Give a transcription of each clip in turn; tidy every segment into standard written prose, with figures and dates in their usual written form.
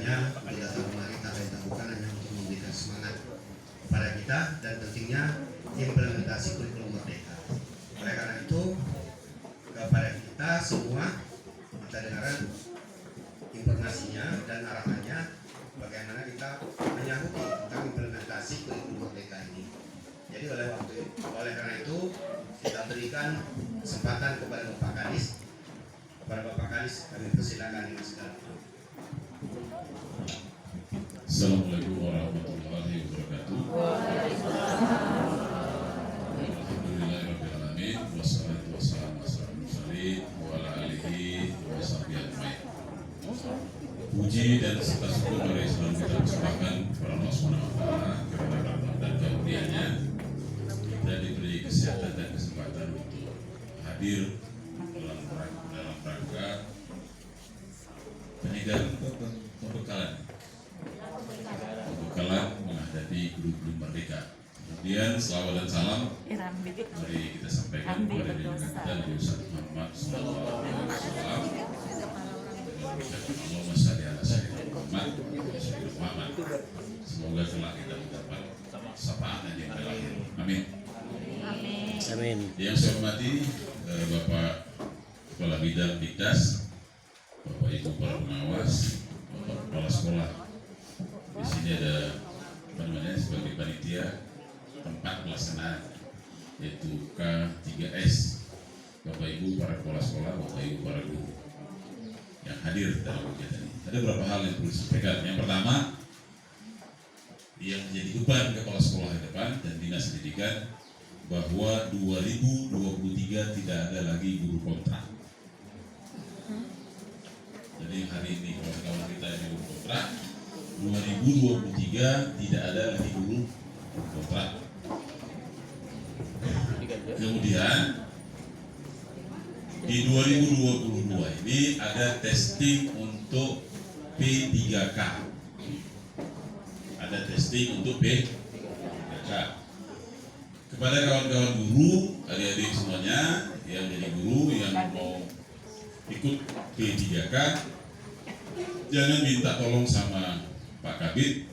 Karenanya kegiatan kemarin kita lakukan hanya untuk memberikan semangat kepada kita dan pentingnya implementasi kurikulum merdeka. Oleh karena itu kepada kita semua kita dengarkan informasinya dan arahannya bagaimana kita menyanggupi tentang implementasi kurikulum merdeka ini. Jadi oleh karena itu kita berikan kesempatan kepada Bapak Kadis. Kepada Bapak Kadis kami persilakan dengan segala hormat. Assalamualaikum warahmatullahi wabarakatuh. Alhamdulillahirrahmanirrahim. Wassalatu wassalamu ala mursalin wa ala alihi wa sahbihi ajmain. Puji dan serta syukur mari selalu kita persembahkan kepada Allah Subhanahu wa taala karena rahmat dan karunia-Nya kita diberi kesehatan dan kesempatan untuk hadir dalam rangka penyegaran pembekalan menghadapi kurikulum merdeka. Kemudian selawat dan salam mari kita sampaikan kepada diri kita Nabi Muhammad sallallahu alaihi wasallam. Allahumma shalli ala sayyidina Muhammad. Semoga kelak kita mendapat syafaat yang terakhir. Amin. Amin. Yang saya hormati Bapak Kepala Bidang Dikdas, Bapak Ibu para pengawas, Bapak Kepala Sekolah. Di sini ada sebagai panitia tempat pelaksanaan yaitu K3S, Bapak Ibu para kepala sekolah, Bapak Ibu para guru yang hadir dalam kegiatan ini. Ada beberapa hal yang perlu disampaikan. Yang pertama, yang menjadi beban kepala sekolah ke depan dan dinas pendidikan bahwa 2023 tidak ada lagi guru kontrak. Jadi hari ini kawan-kawan kita yang guru kontrak, 2023 tidak ada lagi guru kontrak. Kemudian di 2022 ini ada testing untuk P3K. Ada testing untuk P3K. Kepada kawan-kawan guru, adik-adik semuanya yang jadi guru yang mau ikut P3K, jangan minta tolong sama Pak Kabid,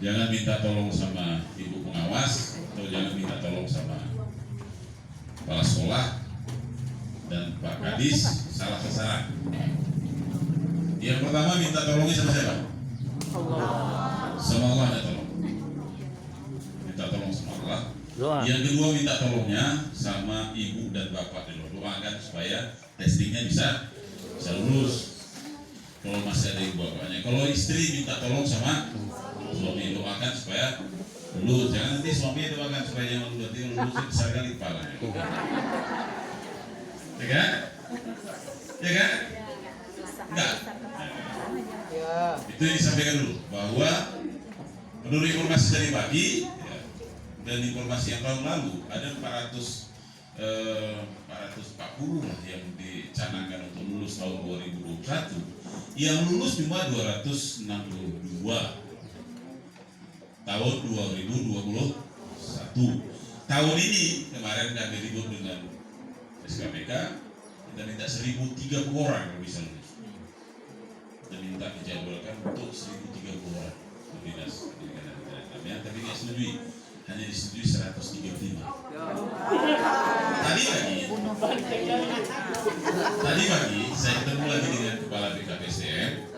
jangan minta tolong sama Ibu Pengawas, atau jangan minta tolong sama kepala sekolah dan Pak Kadis, salah sasaran. Yang pertama minta tolongnya sama siapa? Sama Allah ya tolong. Minta tolong sama Allah. Yang kedua minta tolongnya sama ibu dan bapak doakan supaya testingnya bisa lulus. Kalau masih ada ibu bapaknya, kalau istri minta tolong sama suami doakan supaya lulus. Jangan nanti suami doakan supaya jangan lulus, nanti lulus besar kali kepalanya. Ya kan? Ya kan? Enggak. Itu yang disampaikan dulu bahwa menurut informasi dari pagi ya, dan informasi yang tahun lalu ada 440 lah yang dicanangkan untuk lulus tahun 2021. Yang lulus cuma 262 tahun 2021. Tahun ini kemarin kami ribut dengan SKPK, kita minta 1.030 orang yang bisa lulus. Kita minta dijadwalkan untuk 1.030 orang untuk dinas pendidikan dan kebudayaan. Tapi nggak setujui, hanya disetujui 135. Tadi pagi saya ketemu lagi dengan kepala BKPSDM.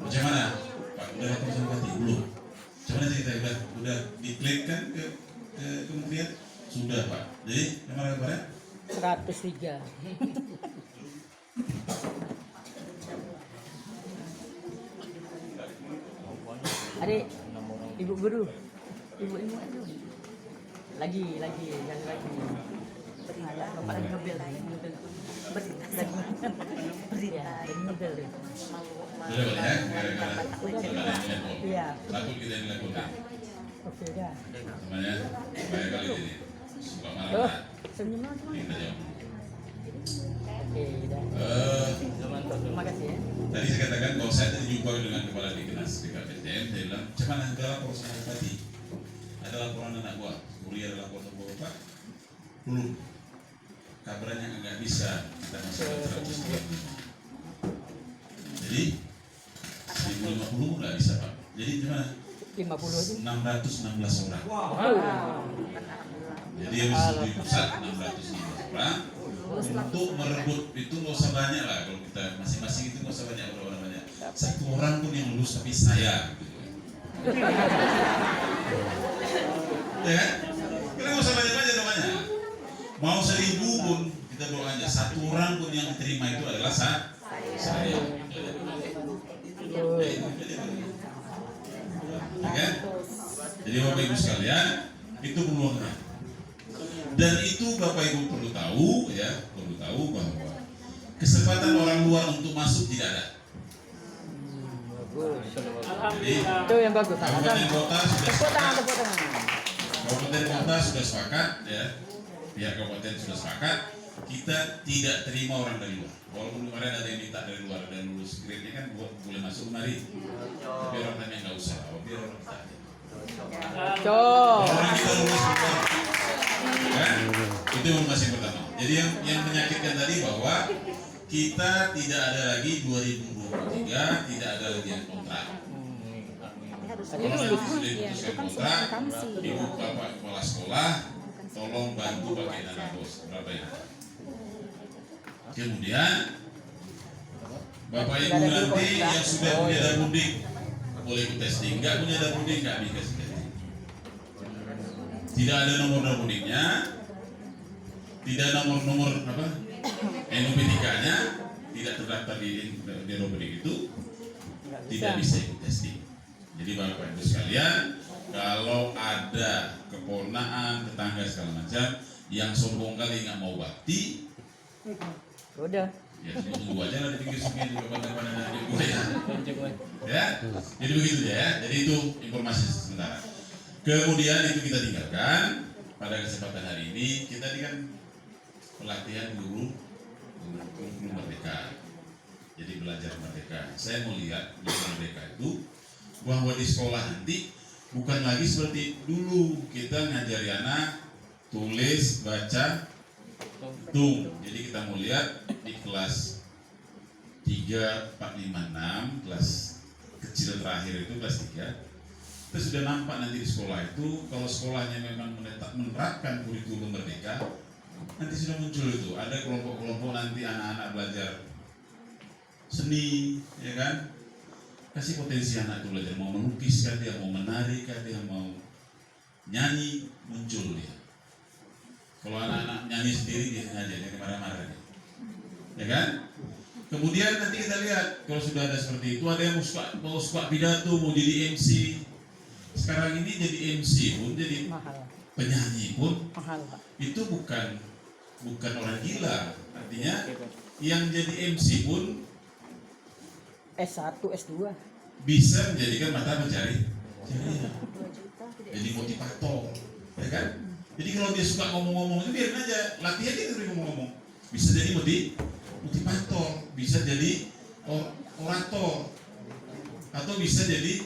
Macam mana Pak? Udah lapor sama Bupati? Belum. Macam mana cerita? Udah diklik kan ke kementerian? Sudah Pak. Jadi kemarin 103. Adik, ibu guru, ibu lagi yang lagi berita bapak ngebel berita iya takut kita yang dilakukan. Oke dah. Namanya banyak kali ini suka marah. Senyum Kita jawab. Oke dah. Terima kasih ya. Tadi saya katakan kalau saya tadi jumpa dengan kepala Dinas BKPSDM, dia bilang, "Cuman ada laporan sama Bupati, ada laporan anak gua, kuliah ada laporan sama Bapak, belum. Kabarnya nggak bisa kita masuk ke 135. Jadi si 50 nggak bisa Pak. Jadi gimana? 50 aja. 616 orang. Jadi yang di pusat 616 orang untuk merebut itu nggak usah banyak lah, kalau kita masing-masing itu nggak usah banyak, orang banyak. Satu orang pun yang lulus tapi saya. Gitu. Ya kan? Kita nggak usah banyak-banyak namanya. Mau 1000 pun kita doa aja, satu orang pun yang diterima itu adalah saya. Ya kan? Jadi Bapak Ibu sekalian, itu peluangnya. Dan itu Bapak Ibu perlu tahu ya, bahwa kesempatan orang luar untuk masuk tidak ada. Jadi, Itu yang bagus. kabupaten kota sudah Tepuk tangan, sepakat. tepuk tangan. Kabupaten kota sudah sepakat ya. Pihak kabupaten sudah sepakat. Kita tidak terima orang dari luar. Walaupun kemarin ada yang minta dari luar dan lulus grade-nya kan boleh masuk mari. Tapi orang tanya nggak usah, biar orang kita aja. Cok. Orang kita lulus luar. Kan? Itu informasi pertama. Jadi yang menyakitkan tadi bahwa kita tidak ada lagi 2023, tidak ada lagi yang kontrak. Kalau nanti sudah diputuskan kontrak, ibu bapak kepala sekolah, tolong bantu pakai dana bos. Berapa ya? Kemudian bapak ibu nanti yang sudah punya dana mudik boleh ikut testing, nggak punya dana mudik nggak dikasih testing. Tidak ada nomor mudiknya, tidak nomor apa NUP3-nya, tidak terdaftar di mudik itu, tidak bisa ikut testing. Jadi Bapak Ibu sekalian, kalau ada keponakan, tetangga segala macam yang sombong kali nggak mau bakti, Udah. ya tunggu aja lah di pinggir sungai di depan nanti gue ya. Jadi begitu ya. Jadi itu informasi sementara. Kemudian itu kita tinggalkan. Pada kesempatan hari ini kita kan pelatihan guru merdeka. Jadi belajar merdeka. Saya mau lihat di merdeka itu bahwa di sekolah nanti bukan lagi seperti dulu kita ngajari anak tulis, baca, hitung. Jadi kita mau lihat di kelas 3, 4, 5, 6, kelas kecil terakhir itu kelas 3. Kita sudah nampak nanti di sekolah itu, kalau sekolahnya memang menerapkan kurikulum merdeka, nanti sudah muncul itu. Ada kelompok-kelompok nanti anak-anak belajar seni, ya kan? Kasih potensi anak itu belajar, mau melukis kan dia, mau menari kan dia, mau nyanyi, muncul dia. Kalau anak-anak nyanyi sendiri dia aja, dia marah-marah dia. Ya kan? Kemudian nanti kita lihat kalau sudah ada seperti itu, ada yang mau suka pidato, mau jadi MC. Sekarang ini jadi MC pun, jadi Mahal. penyanyi pun, Mahal, Pak. itu bukan orang gila. Artinya yang jadi MC pun S1, S2. bisa menjadikan mata pencari. Jadi motivator, ya kan? Jadi kalau dia suka ngomong-ngomong itu biarin aja, latihan dia terus ngomong-ngomong. Bisa jadi motivator, bisa jadi orator, atau bisa jadi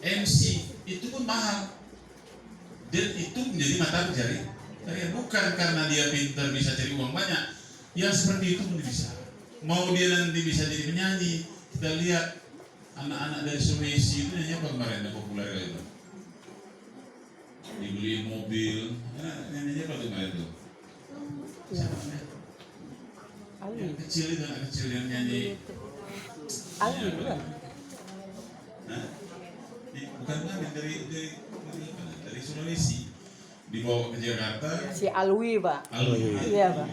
MC. Itu pun mahal. Dan itu menjadi mata pencari. Bukan karena dia pintar bisa cari uang banyak. Yang seperti itu pun bisa. Mau dia nanti bisa jadi penyanyi. Kita lihat anak-anak dari Sulawesi itu nyanyi apa kemarin yang populer itu. Dibeliin mobil, nyanyi apa tuh kemarin tuh? Siapa namanya? Yang kecil itu, anak kecil yang nyanyi. Alwi bukan? Bukan dari Sulawesi, dibawa ke Jakarta. Si Alwi, Pak. Alwi. Iya, Pak.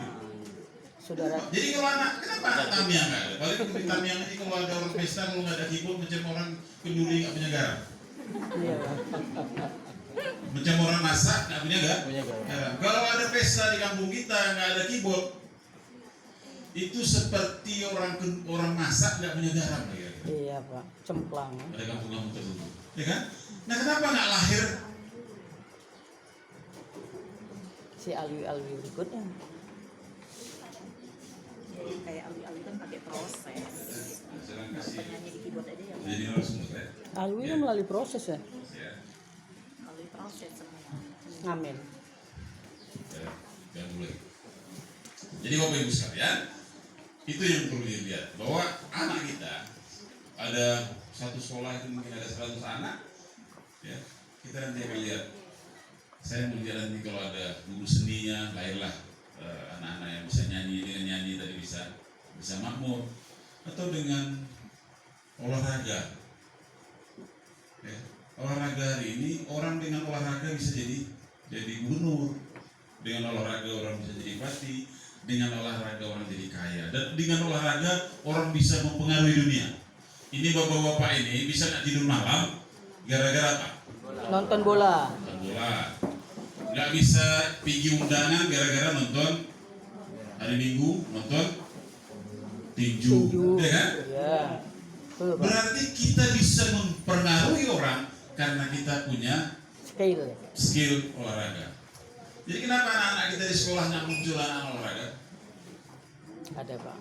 Saudara. Jadi kalau anak, kenapa anak Tamiang nggak ada? Paling di Tamiang ini kalau ada orang pesta, kalau nggak ada keyboard, macam orang kenduri nggak punya garam. Iya, Pak. Macam orang masak nggak punya garam. Kalau ada pesta di kampung kita nggak ada keyboard, itu seperti orang masak nggak punya garam. Iya, Pak. Cemplang. Ada kampung-kampung tertentu, ya kan? Nah, kenapa nggak lahir Si Alwi berikutnya. Kayak Alwi kan pakai proses. Penyanyi di keyboard aja ya. jadi narasumber ya? Alwi kan melalui proses ya. Ya, Alwi proses semua. Ngamen. ya, yang mulai. Jadi Bapak Ibu sekalian, itu yang perlu dilihat bahwa anak kita ada satu sekolah itu mungkin ada 100 anak, ya kita nanti akan lihat. Saya melihat nanti kalau ada guru seninya, lahirlah anak-anak yang bisa nyanyi, dengan nyanyi tadi bisa makmur, atau dengan olahraga. Ya, olahraga hari ini orang dengan olahraga bisa jadi gubernur, dengan olahraga orang bisa jadi bupati, dengan olahraga orang jadi kaya, dan dengan olahraga orang bisa mempengaruhi dunia. Ini bapak-bapak ini bisa nggak tidur malam gara-gara apa? Nonton bola. Nonton bola. Nggak bisa pergi undangan gara-gara nonton hari Minggu nonton tinju, ya kan? Iya. Betul, Pak. Berarti kita bisa mempengaruhi orang karena kita punya skill olahraga. Jadi kenapa anak-anak kita di sekolah nggak muncul anak olahraga? Ada, Pak.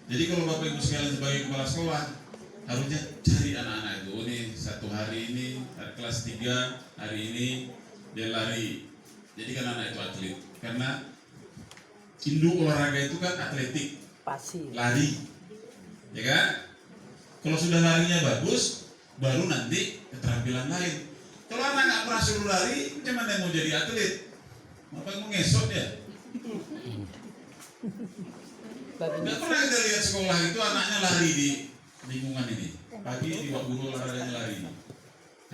Jadi kalau Bapak Ibu sekalian sebagai kepala sekolah harusnya cari anak-anak itu. Ini satu hari ini kelas 3 hari ini dia lari. Jadi kan anak itu atlet. Karena induk olahraga itu kan atletik, Pasti. lari, ya kan? Kalau sudah larinya bagus, baru nanti keterampilan lain. Kalau anak nggak pernah suruh lari, gimana yang mau jadi atlet? Apa mau ngesot ya? Nggak pernah kita lihat sekolah itu anaknya lari di lingkungan ini. Pagi di waktu guru olahraganya lari.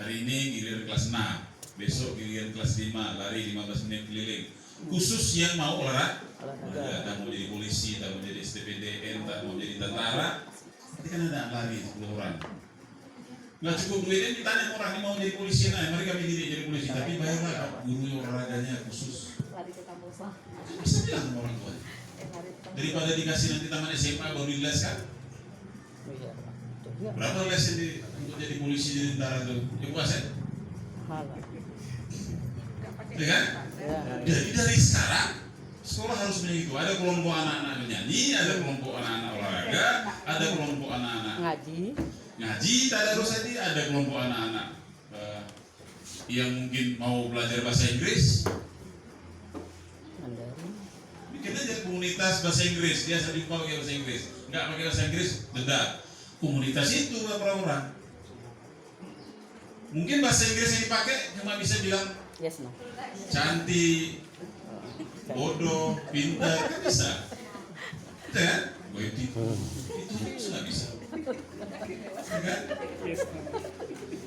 Hari ini giliran kelas 6, besok giliran kelas 5, lari 15 menit keliling. Khusus yang mau olahraga, tak mau jadi polisi, tak mau jadi STPDN, tak mau jadi tentara. Nanti kan ada lari 10 orang. Nggak cukup duitnya ditanya orang ini mau jadi polisi, nah mari kami jadi polisi, tapi bayarlah guru olahraganya khusus. Lari ke kampus lah. Bisa bilang sama orang tua. Daripada dikasih nanti taman SMA baru dileskan. Iya, Pak. Betul. Iya. Berapa les untuk jadi polisi di tentara itu? Ya puas ya? Mahal. Ya kan? Ya. Jadi dari sekarang sekolah harus begitu. Ada kelompok anak-anak menyanyi, ada kelompok anak-anak olahraga, ada kelompok anak-anak ngaji, tadarus tadi, ada kelompok anak-anak yang mungkin mau belajar bahasa Inggris. Bikin aja komunitas bahasa Inggris, dia sendiri pakai bahasa Inggris, nggak pakai bahasa Inggris, denda. Komunitas itu berapa orang? Mungkin bahasa Inggris yang dipakai cuma bisa bilang Yes, no. cantik, bodoh, pintar, kan bisa. Bisa kan? Itu nggak bisa. Ya kan?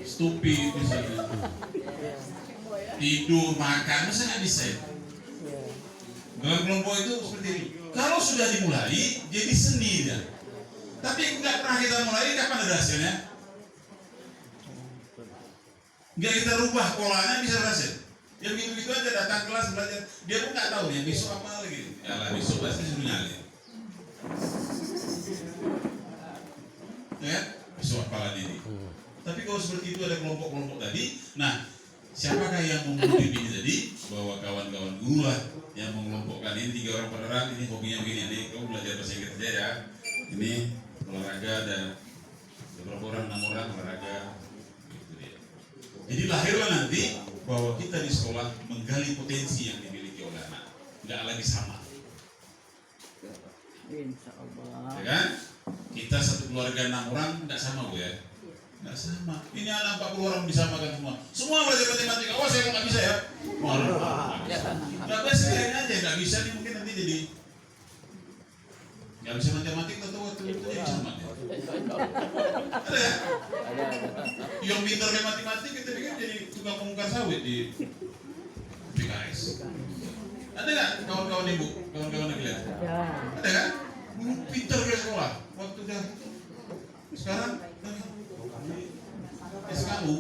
Stupid misalnya. Tidur, makan, masa nggak bisa ya? Dalam kelompok itu seperti ini. Kalau sudah dimulai, jadi seni ya. Tapi nggak pernah kita mulai, kapan ada hasilnya? Nggak kita rubah polanya bisa berhasil. Ya begitu-begitu aja datang kelas belajar, dia pun nggak tahu ya besok apa lagi. Ya lah besok pasti suruh nyali. Ya, besok apa lagi ini? Tapi kalau seperti itu ada kelompok-kelompok tadi, nah siapakah yang membunuh ini tadi? Bahwa kawan-kawan guru lah yang mengelompokkan ini 3 orang per orang, ini hobinya begini, ini kamu belajar bahasa Inggris aja ya. Ini olahraga dan beberapa orang 6 orang olahraga. Gitu dia. Jadi lahirlah nanti bahwa kita di sekolah menggali potensi yang dimiliki oleh anak, nggak lagi sama. Insya Allah. Ya kan? Kita satu keluarga 6 orang nggak sama Bu ya. Nggak sama. Ini anak 40 orang disamakan semua. Semua belajar matematika. Oh saya nggak bisa ya. Nggak bisa aja nggak bisa nih mungkin nanti jadi nggak bisa matematika atau waktu itu jadi sama. Ada ya? Yang pintar ke matematika kita pikir jadi tukang pembongkar sawit di PKS. Ada nggak kawan-kawan ibu, kawan-kawan yang lihat? Ada kan? Dulu pintar ke sekolah waktu dah. Sekarang SKU